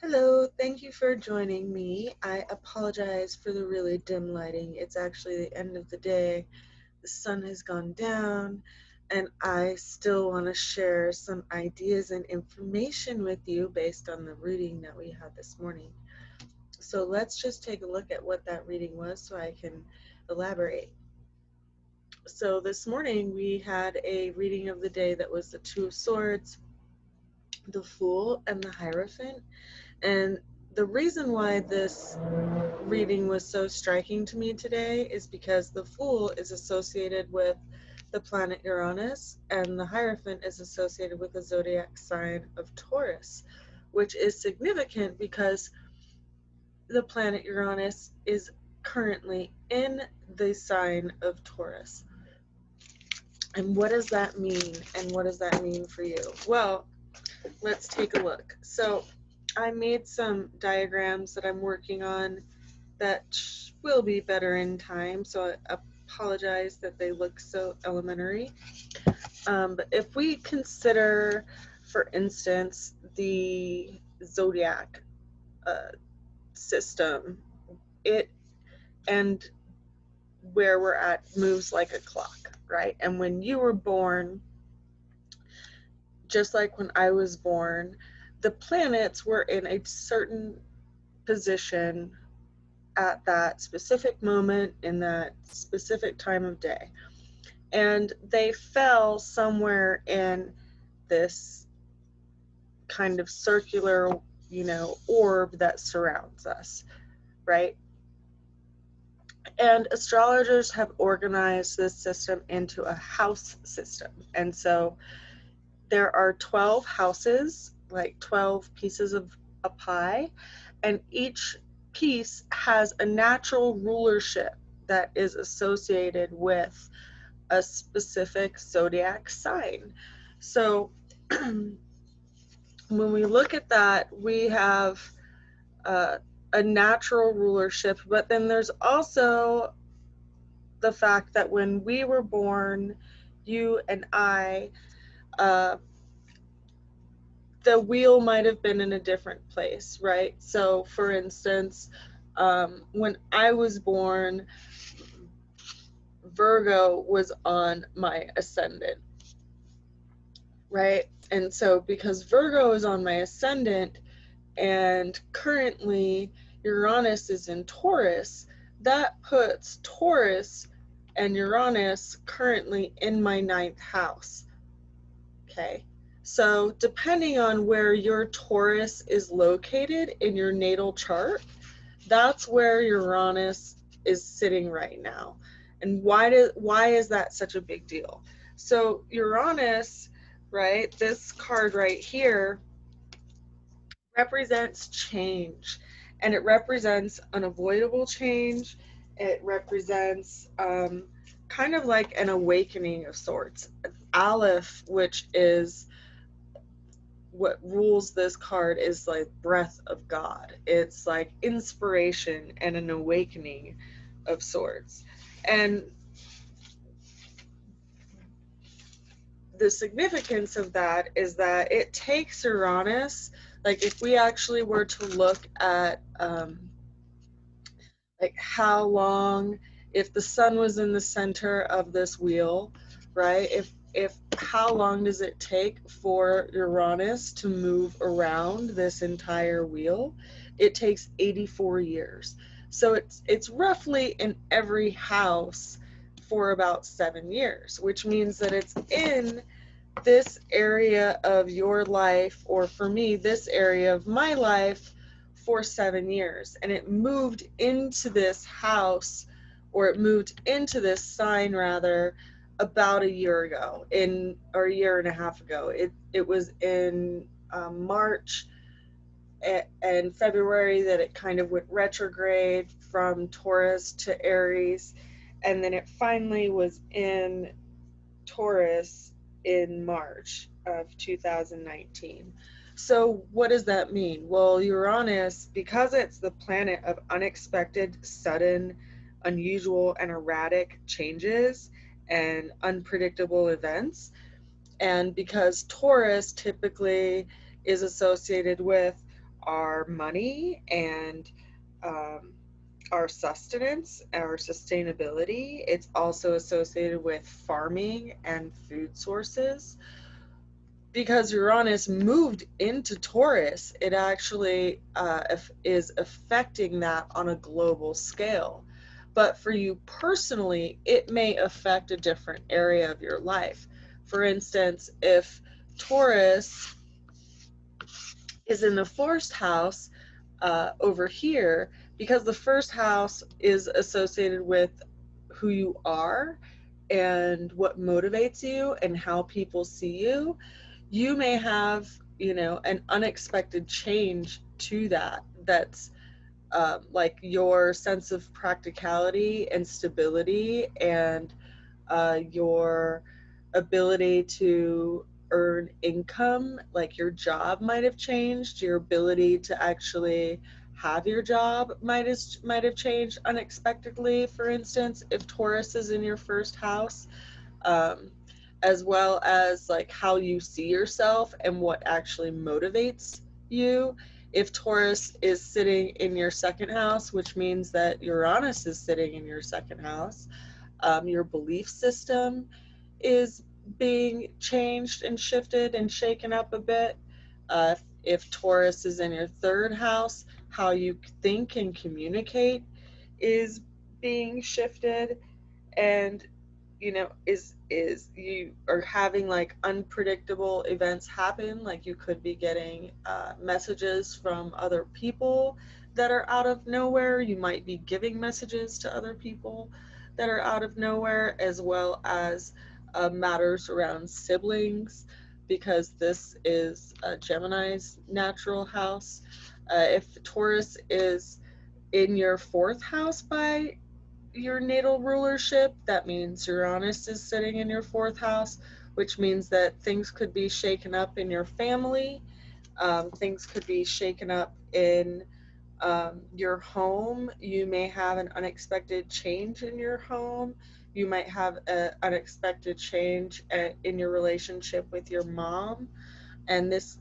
Hello, thank you for joining me. I apologize for the really dim lighting. It's actually the end of the day. The sun has gone down, and I still want to share some ideas and information with you based on the reading that we had this morning. So let's just take a look at what that reading was so I can elaborate. So this morning we had a reading of the day that was the Two of Swords, the Fool, and the Hierophant. And the reason why this reading was so striking to me today is because the Fool is associated with the planet Uranus, and the Hierophant is associated with the zodiac sign of Taurus, which is significant because the planet Uranus is currently in the sign of Taurus. And what does that mean? And what does that mean for you? Well, let's take a look. So I made some diagrams that I'm working on that will be better in time, so I apologize that they look so elementary. But if we consider, for instance, the zodiac system, it and where we're at moves like a clock, right? And when you were born, just like when I was born, the planets were in a certain position at that specific moment in that specific time of day. And they fell somewhere in this kind of circular, orb that surrounds us, right? And astrologers have organized this system into a house system. And so there are 12 houses, like 12 pieces of a pie, and each piece has a natural rulership that is associated with a specific zodiac sign. So when we look at that, we have a natural rulership, but then there's also the fact that when we were born, you and I, uh, the wheel might have been in a different place, right? So, for instance, when I was born, Virgo was on my ascendant, right? And so, because Virgo is on my ascendant and currently Uranus is in Taurus, that puts Taurus and Uranus currently in my ninth house. Okay. So, depending on where your Taurus is located in your natal chart, that's where Uranus is sitting right now. And why is that such a big deal? So, Uranus, right, this card right here represents change, and it represents unavoidable change. It represents kind of like an awakening of sorts. Aleph, which is what rules this card, is like breath of God. It's like inspiration and an awakening of sorts. And the significance of that is that it takes Uranus, like if we actually were to look at like how long, if the sun was in the center of this wheel, right? If how long does it take for Uranus to move around this entire wheel? It takes 84 years. So it's roughly in every house for about 7 years, which means that it's in this area of your life, or for me, this area of my life, for 7 years. And it moved into this house, or it moved into this sign rather, about a year ago, or a year and a half ago. It was in March and February that it kind of went retrograde from Taurus to Aries, and then it finally was in Taurus in March of 2019. So, what does that mean? Well, Uranus, because it's the planet of unexpected, sudden, unusual, and erratic changes and unpredictable events, and because Taurus typically is associated with our money and um, our sustenance, our sustainability. It's also associated with farming and food sources. Because Uranus moved into Taurus, it actually is affecting that on a global scale. But for you personally, it may affect a different area of your life. For instance, if Taurus is in the first house over here, because the first house is associated with who you are and what motivates you and how people see you, you may have, an unexpected change to that. That's like your sense of practicality and stability and your ability to earn income, like your job might have changed, your ability to actually have your job might have changed unexpectedly. For instance, if Taurus is in your first house, um, as well as like how you see yourself and what actually motivates you. If Taurus is sitting in your second house, which means that Uranus is sitting in your second house, your belief system is being changed and shifted and shaken up a bit. If Taurus is in your third house, how you think and communicate is being shifted. And is you are having like unpredictable events happen, like you could be getting messages from other people that are out of nowhere. You might be giving messages to other people that are out of nowhere, as well as matters around siblings, because this is Gemini's natural house. If Taurus is in your fourth house by your natal rulership, that means Uranus is sitting in your fourth house, which means that things could be shaken up in your family. Things could be shaken up in your home. You may have an unexpected change in your home. You might have an unexpected change in your relationship with your mom. And this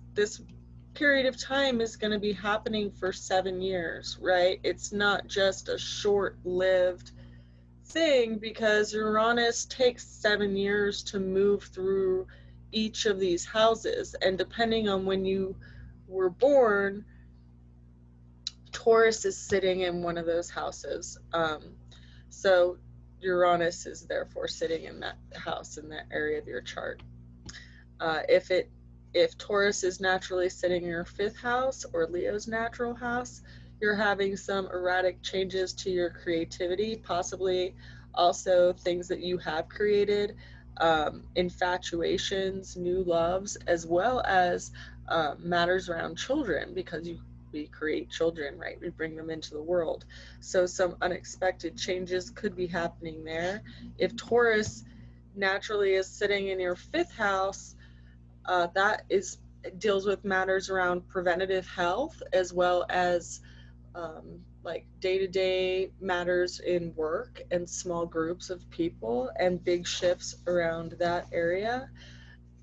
period of time is going to be happening for 7 years, right? It's not just a short-lived thing, because Uranus takes 7 years to move through each of these houses. And depending on when you were born, Taurus is sitting in one of those houses. So Uranus is therefore sitting in that house, in that area of your chart. If Taurus is naturally sitting in your fifth house or Leo's natural house, you're having some erratic changes to your creativity, possibly also things that you have created, infatuations, new loves, as well as matters around children, because we create children, right? We bring them into the world. So some unexpected changes could be happening there. If Taurus naturally is sitting in your fifth house, that deals with matters around preventative health, as well as like day-to-day matters in work and small groups of people, and big shifts around that area.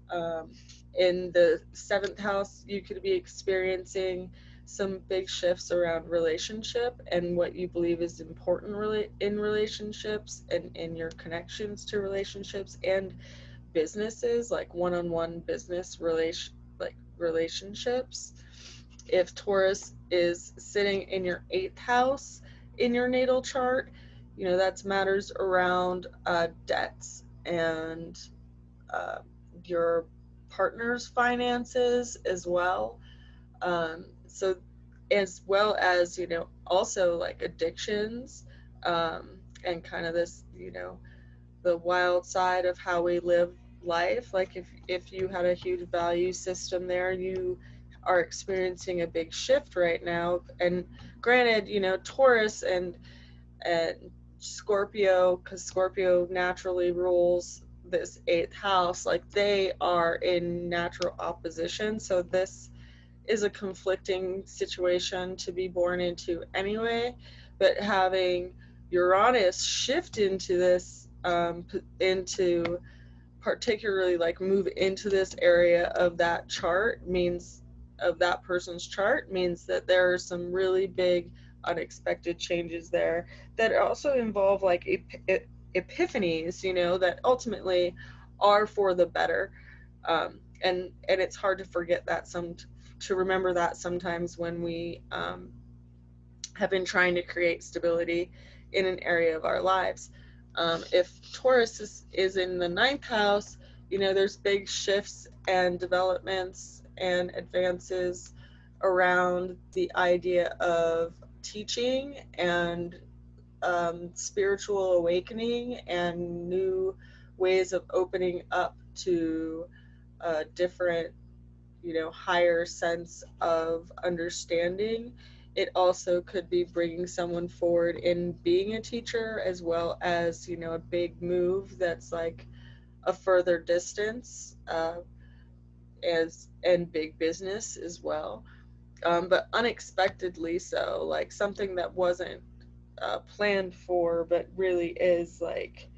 Um, in the seventh house, you could be experiencing some big shifts around relationship and what you believe is important in relationships and in your connections to relationships and businesses, like one-on-one business relationships. If Taurus is sitting in your eighth house in your natal chart, that's matters around debts and uh, your partner's finances as well. So as well as, also like addictions, and kind of this, the wild side of how we live life. Like if you had a huge value system there, you are experiencing a big shift right now. And granted, Taurus and Scorpio, because Scorpio naturally rules this eighth house, like they are in natural opposition. So this is a conflicting situation to be born into anyway. But having Uranus shift into this, into particularly like move into this area of that chart, means of that person's chart means that there are some really big unexpected changes there that also involve like epiphanies, you know, that ultimately are for the better. And it's hard to forget that, to remember that sometimes when we have been trying to create stability in an area of our lives. If Taurus is in the ninth house, you know, there's big shifts and developments and advances around the idea of teaching and spiritual awakening and new ways of opening up to a different, you know, higher sense of understanding. It also could be bringing someone forward in being a teacher, as well as, you know, a big move that's like a further distance, as and big business as well. But unexpectedly so, like something that wasn't planned for, but really is like,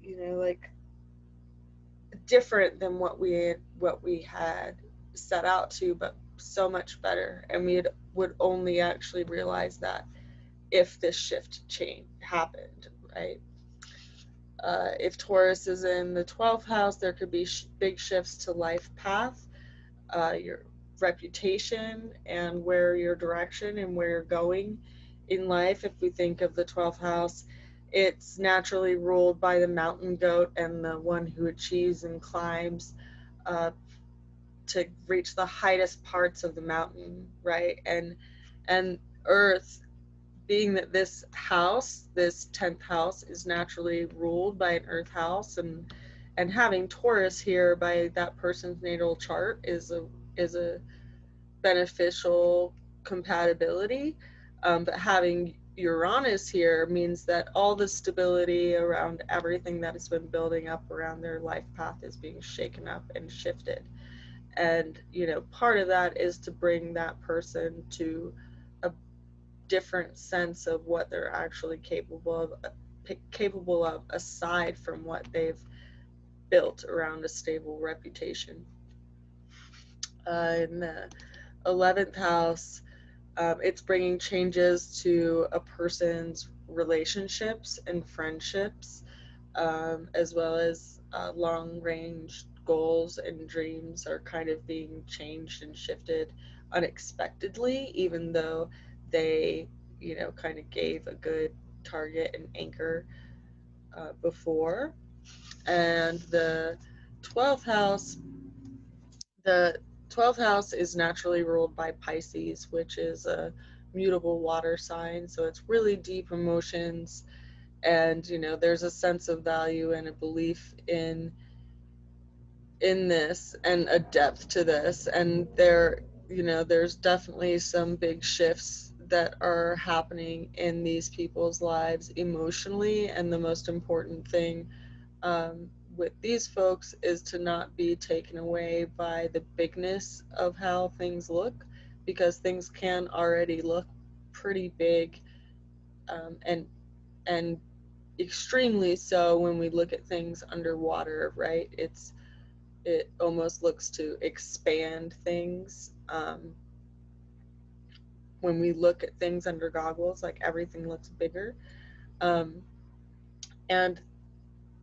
you know, like different than what we had set out to, but so much better. And would only actually realize that if this shift change happened, right? If Taurus is in the 12th house, there could be big shifts to life path, your reputation, and where your direction and where you're going in life. If we think of the 12th house, it's naturally ruled by the mountain goat and the one who achieves and climbs uh, to reach the highest parts of the mountain, right? And Earth, being that this house, this 10th house, is naturally ruled by an Earth house, and having Taurus here by that person's natal chart is a beneficial compatibility. But having Uranus here means that all the stability around everything that has been building up around their life path is being shaken up and shifted. And, you know, part of that is to bring that person to a different sense of what they're actually capable of aside from what they've built around a stable reputation. In the 11th house, it's bringing changes to a person's relationships and friendships, as well as long range goals and dreams are kind of being changed and shifted unexpectedly, even though they, you know, kind of gave a good target and anchor before. And 12th house, the 12th house is naturally ruled by Pisces, which is a mutable water sign. So it's really deep emotions. And, you know, there's a sense of value and a belief in this and a depth to this. And there, you know, there's definitely some big shifts that are happening in these people's lives emotionally. And the most important thing with these folks is to not be taken away by the bigness of how things look, because things can already look pretty big, and extremely so when we look at things underwater, right? It almost looks to expand things. When we look at things under goggles, like everything looks bigger. Um, and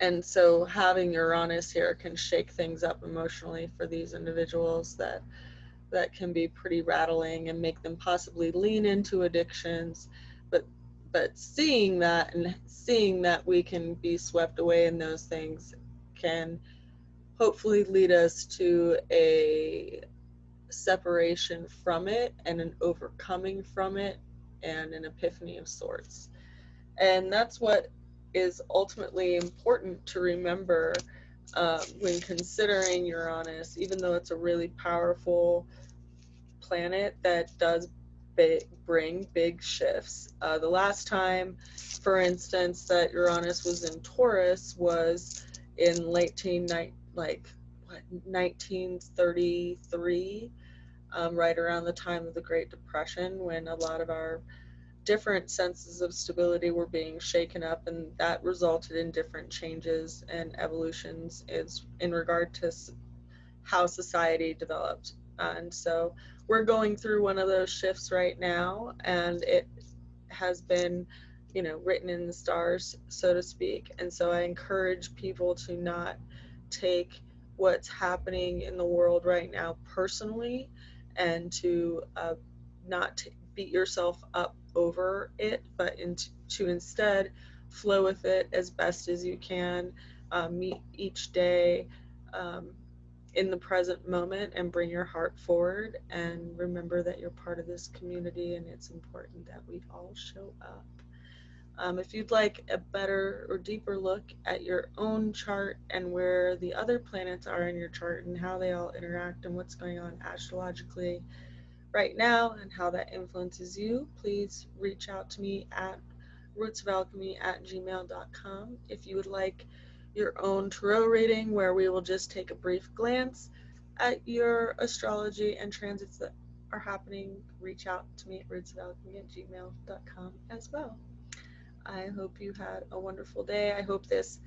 and so having Uranus here can shake things up emotionally for these individuals that can be pretty rattling and make them possibly lean into addictions. but but seeing that and seeing that we can be swept away in those things can hopefully lead us to a separation from it and an overcoming from it and an epiphany of sorts. And that's what is ultimately important to remember when considering Uranus, even though it's a really powerful planet that does bring big shifts. The last time, for instance, that Uranus was in Taurus was in late like what, 1933, right around the time of the Great Depression, when a lot of our different senses of stability were being shaken up, and that resulted in different changes and evolutions is in regard to how society developed. And so we're going through one of those shifts right now, and it has been, written in the stars, so to speak. And so I encourage people to not take what's happening in the world right now personally, and to not beat yourself up over it, but to instead flow with it as best as you can. Meet each day um, in the present moment and bring your heart forward, and remember that you're part of this community, and it's important that we all show up. If you'd like a better or deeper look at your own chart and where the other planets are in your chart and how they all interact and what's going on astrologically right now and how that influences you, please reach out to me at rootsofalchemy@gmail.com. If you would like your own tarot reading where we will just take a brief glance at your astrology and transits that are happening, reach out to me at rootsofalchemy@gmail.com as well. I hope you had a wonderful day. I hope this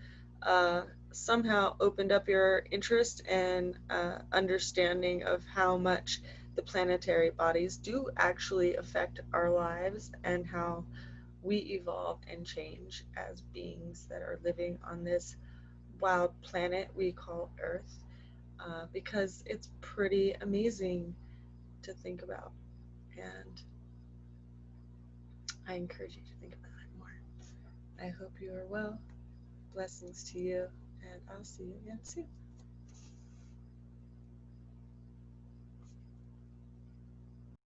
somehow opened up your interest and understanding of how much the planetary bodies do actually affect our lives and how we evolve and change as beings that are living on this wild planet we call Earth, because it's pretty amazing to think about. And I encourage you to think about it more. I hope you are well. Blessings to you, and I'll see you again soon.